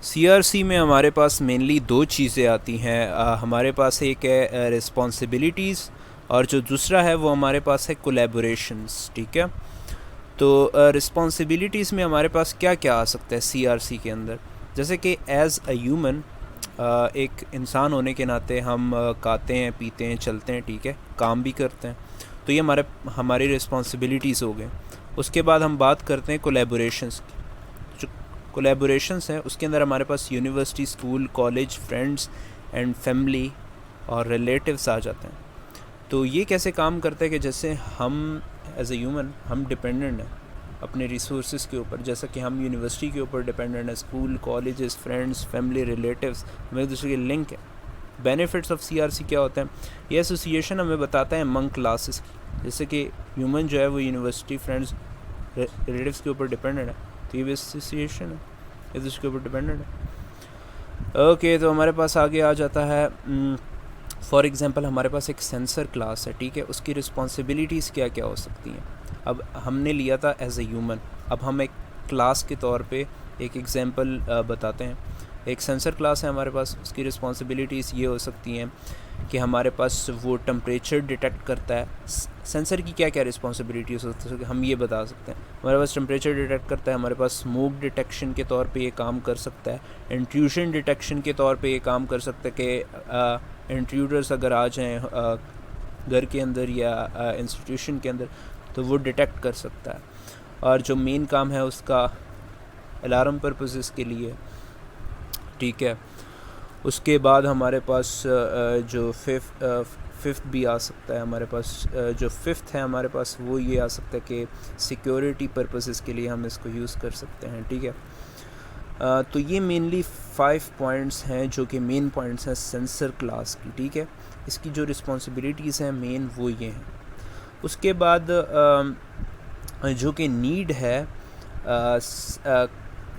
CRC में हमारे पास mainly दो चीज़ें आती हैं। हमारे पास एक है रिस्पॉन्सिबिलिटीज़, और जो दूसरा है वो हमारे पास है कोलैबोरेशंस। ठीक है, तो रिस्पॉन्सिबिलिटीज़ में हमारे पास क्या क्या आ सकता है सीआरसी के अंदर। जैसे कि एज़ अ ह्यूमन, एक इंसान होने के नाते हम खाते हैं, पीते हैं, चलते हैं, ठीक है, काम भी करते हैं। तो ये हमारी रिस्पॉन्सिबिलिटीज़ हो गए। उसके बाद हम बात करते हैं कोलैबोरेशंस की। जो कोलैबोरेशंस हैं उसके अंदर हमारे पास university, school, college, friends and family और रिलेटिव्स आ जाते हैं। तो ये कैसे काम करता है कि जैसे हम एज ए ह्यूमन हम डिपेंडेंट हैं अपने रिसोर्सेज के ऊपर। जैसा कि हम यूनिवर्सिटी के ऊपर डिपेंडेंट हैं, school, colleges, friends, family, relatives, हम एक दूसरे के लिंक है। बेनिफिट्स ऑफ सीआरसी क्या होते हैं? ये एसोसिएशन हमें बताता है अमंग क्लासेस की। जैसे कि ह्यूमन जो है वो यूनिवर्सिटी, फ्रेंड्स, रिलेटिव्स के ऊपर डिपेंडेंट है, तो ये भी एसोसिएशन है, एक दूसरे के ऊपर डिपेंडेंट है। ओके, तो हमारे पास आगे आ जाता है फॉर एग्ज़ाम्पल हमारे पास एक सेंसर क्लास है, ठीक है, उसकी रिस्पॉन्सिबिलिटीज़ क्या क्या हो सकती हैं। अब हमने लिया था एज ए ह्यूमन, अब हम एक क्लास के तौर पे एक एग्ज़ाम्पल बताते हैं। एक सेंसर क्लास है हमारे पास, उसकी रिस्पॉन्सिबिलिटीज़ ये हो सकती हैं कि हमारे पास वो टेम्परेचर डिटेक्ट करता है। सेंसर की क्या क्या रिस्पॉन्सिबिलिटीज़ होती है हम ये बता सकते हैं। हमारे पास टेम्परेचर डिटेक्ट करता है, हमारे पास स्मोक डिटेक्शन के तौर पे ये काम कर सकता है, इंट्रूशन डिटेक्शन के तौर पे ये काम कर सकता है कि इंट्रूडर्स अगर आ जाएँ घर के अंदर या इंस्टीट्यूशन के अंदर, तो वो डिटेक्ट कर सकता है। और जो मेन काम है उसका अलार्म पर्पसेस के लिए, ठीक है। उसके बाद हमारे पास जो फिफ्थ भी आ सकता है हमारे पास। जो फिफ्थ है हमारे पास वो ये आ सकता है कि सिक्योरिटी पर्पसेस के लिए हम इसको यूज़ कर सकते हैं, ठीक है। तो ये मेनली 5 पॉइंट्स हैं जो कि मेन पॉइंट्स हैं सेंसर क्लास की, ठीक है। इसकी जो रिस्पॉन्सिबिलिटीज़ हैं मेन वो ये हैं। उसके बाद जो कि नीड है,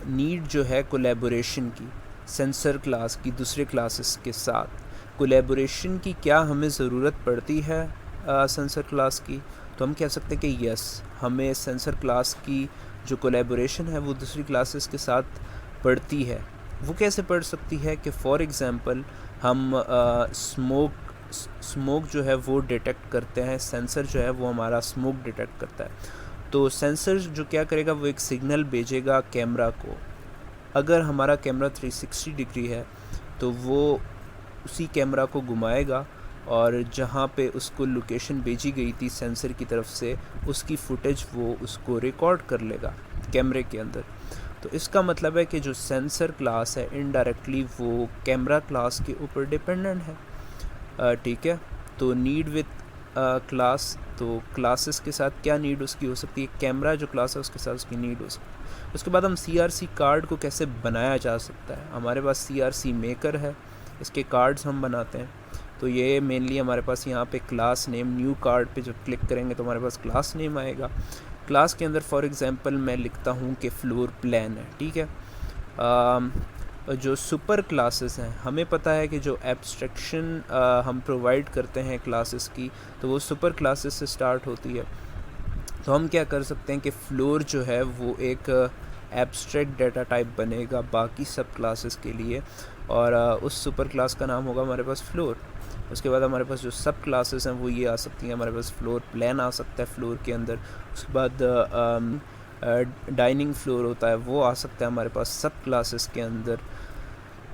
नीड जो है कोलैबोरेशन की, सेंसर क्लास की दूसरे क्लासेस के साथ कोलैबोरेशन की क्या हमें ज़रूरत पड़ती है सेंसर क्लास की? तो हम कह सकते हैं कि यस, हमें सेंसर क्लास की जो कोलैबोरेशन है वो दूसरी क्लासेस के साथ पड़ती है। वो कैसे पड़ सकती है कि फॉर एग्ज़ाम्पल हम स्मोक जो है वो डिटेक्ट करते हैं, सेंसर जो है वो हमारा स्मोक डिटेक्ट करता है। तो सेंसर जो क्या करेगा, वो एक सिग्नल भेजेगा कैमरा को। अगर हमारा कैमरा 360 डिग्री है तो वो उसी कैमरा को घुमाएगा और जहाँ पे उसको लोकेशन भेजी गई थी सेंसर की तरफ से, उसकी फुटेज वो उसको रिकॉर्ड कर लेगा कैमरे के अंदर। तो इसका मतलब है कि जो सेंसर क्लास है इनडायरेक्टली वो कैमरा क्लास के ऊपर डिपेंडेंट है, ठीक है। तो नीड विद क्लास, तो क्लासेस के साथ क्या नीड उसकी हो सकती है, कैमरा जो क्लास है उसके साथ उसकी नीड हो सकती है। उसके बाद हम सीआरसी कार्ड को कैसे बनाया जा सकता है। हमारे पास सीआरसी मेकर है, इसके कार्ड्स हम बनाते हैं। तो ये मेनली हमारे पास यहाँ पे क्लास नेम, न्यू कार्ड पे जब क्लिक करेंगे तो हमारे पास क्लास नेम आएगा। क्लास के अंदर फॉर एग्ज़ाम्पल मैं लिखता हूँ कि फ्लोर प्लान है, ठीक है। जो सुपर क्लासेस हैं, हमें पता है कि जो एब्स्ट्रैक्शन हम प्रोवाइड करते हैं क्लासेस की, तो वो सुपर क्लासेस से स्टार्ट होती है। तो हम क्या कर सकते हैं कि फ्लोर जो है वो एक एब्स्ट्रैक्ट डाटा टाइप बनेगा बाकी सब क्लासेस के लिए, और उस सुपर क्लास का नाम होगा हमारे पास फ्लोर। उसके बाद हमारे पास जो सब क्लासेस हैं वो ये आ सकती हैं, हमारे पास फ्लोर प्लान आ सकता है फ्लोर के अंदर। उसके बाद डाइनिंग फ्लोर होता है वो आ सकता है हमारे पास सब क्लासेस के अंदर।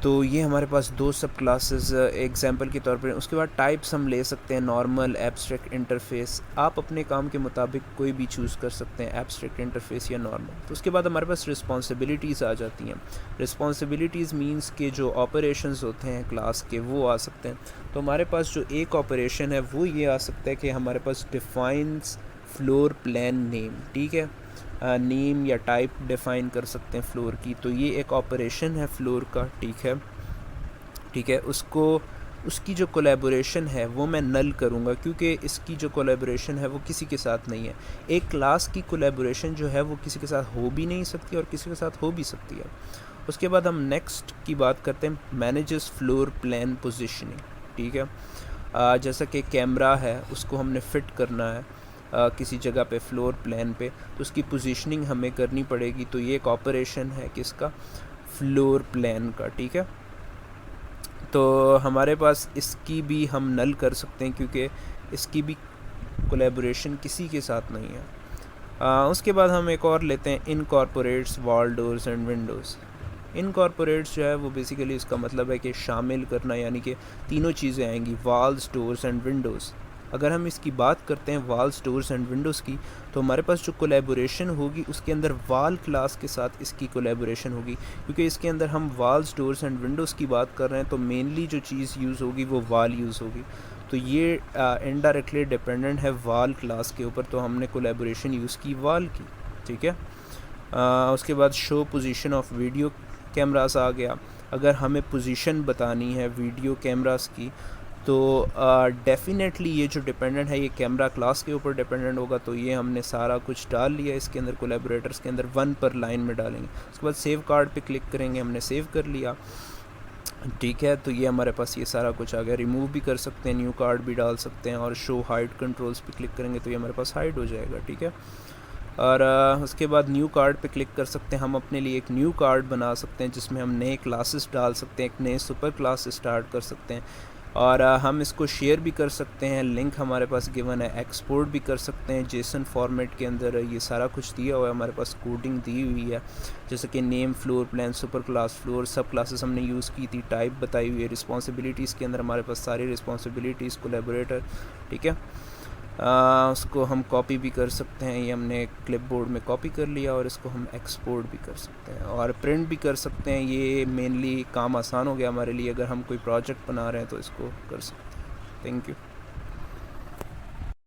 तो ये हमारे पास दो सब क्लासेस एग्जांपल के तौर पर। उसके बाद टाइप्स हम ले सकते हैं, नॉर्मल, एब्स्ट्रैक्ट, इंटरफेस। आप अपने काम के मुताबिक कोई भी चूज़ कर सकते हैं, एब्स्ट्रैक्ट, इंटरफेस या नॉर्मल। तो उसके बाद हमारे पास रिस्पॉन्सिबिलिटीज़ आ जाती हैं। रिस्पॉन्सिबिलिटीज़ मींस के जो ऑपरेशंस होते हैं क्लास के वो आ सकते हैं। तो हमारे पास जो एक ऑपरेशन है वो ये आ सकता है कि हमारे पास डिफाइंस फ्लोर प्लान नेम, ठीक है। नेम या टाइप डिफ़ाइन कर सकते हैं फ्लोर की। तो ये एक ऑपरेशन है फ्लोर का, ठीक है, ठीक है। उसकी जो कोलैबोरेशन है वो मैं नल करूँगा, क्योंकि इसकी जो कोलैबोरेशन है वो किसी के साथ नहीं है। एक क्लास की कोलैबोरेशन जो है वो किसी के साथ हो भी नहीं सकती और किसी के साथ हो भी सकती है। उसके बाद हम नेक्स्ट की बात करते हैं, मैनेजेस फ्लोर प्लान पोजिशनिंग, ठीक है। जैसा कि कैमरा है उसको हमने फ़िट करना है किसी जगह पे फ्लोर प्लान पे, तो उसकी पोजीशनिंग हमें करनी पड़ेगी। तो ये एक ऑपरेशन है किसका, फ्लोर प्लान का, ठीक है। तो हमारे पास इसकी भी हम नल कर सकते हैं क्योंकि इसकी भी कोलैबोरेशन किसी के साथ नहीं है। उसके बाद हम एक और लेते हैं incorporates wall doors and Windows. Incorporates जो है वो बेसिकली इसका मतलब है कि शामिल करना, यानी कि तीनों चीज़ें आएंगी, वॉल्स डोर्स एंड विंडोज़। अगर हम इसकी बात करते हैं वॉल्स डोर्स एंड विंडोज़ की, तो हमारे पास जो कोलैबोरेशन होगी उसके अंदर वॉल क्लास के साथ इसकी कोलैबोरेशन होगी, क्योंकि इसके अंदर हम वॉल्स डोर्स एंड विंडोज़ की बात कर रहे हैं तो मेनली जो चीज़ यूज़ होगी वो वॉल यूज़ होगी। तो ये इनडायरेक्टली डिपेंडेंट है वॉल क्लास के ऊपर, तो हमने कोलैबोरेशन यूज़ की वॉल की, ठीक है। उसके बाद show position of video cameras आ गया। अगर हमें पोजीशन बतानी है वीडियो कैमरास की तो डेफिनेटली ये जो डिपेंडेंट है ये कैमरा क्लास के ऊपर डिपेंडेंट होगा। तो ये हमने सारा कुछ डाल लिया इसके अंदर, कोलैबोरेटर्स के अंदर 1 पर लाइन में डालेंगे। उसके बाद सेव कार्ड पे क्लिक करेंगे, हमने सेव कर लिया, ठीक है। तो ये हमारे पास ये सारा कुछ आ गया। रिमूव भी कर सकते हैं, न्यू कार्ड भी डाल सकते हैं, और शो हाइड कंट्रोल्स पे क्लिक करेंगे तो ये हमारे पास हाइड हो जाएगा, ठीक है। और उसके बाद न्यू कार्ड पे क्लिक कर सकते हैं, हम अपने लिए एक न्यू कार्ड बना सकते हैं जिसमें हम नए क्लासेस डाल सकते हैं, एक नए सुपर क्लास स्टार्ट कर सकते हैं, और हम इसको शेयर भी कर सकते हैं। लिंक हमारे पास गिवन है, एक्सपोर्ट भी कर सकते हैं जेसन फॉर्मेट के अंदर। ये सारा कुछ दिया हुआ है, हमारे पास कोडिंग दी हुई है, जैसे कि name, floor plan, super class, floor, सब क्लासेस हमने यूज़ की थी, टाइप बताई हुई है, रिस्पॉन्सिबिलिटीज़ के अंदर हमारे पास सारी रिस्पॉन्सिबिलिटीज़, कोलैबोरेटर, ठीक है। उसको हम कॉपी भी कर सकते हैं, ये हमने क्लिपबोर्ड में कॉपी कर लिया, और इसको हम एक्सपोर्ट भी कर सकते हैं और प्रिंट भी कर सकते हैं। ये मेनली काम आसान हो गया हमारे लिए, अगर हम कोई प्रोजेक्ट बना रहे हैं तो इसको कर सकते हैं। Thank you.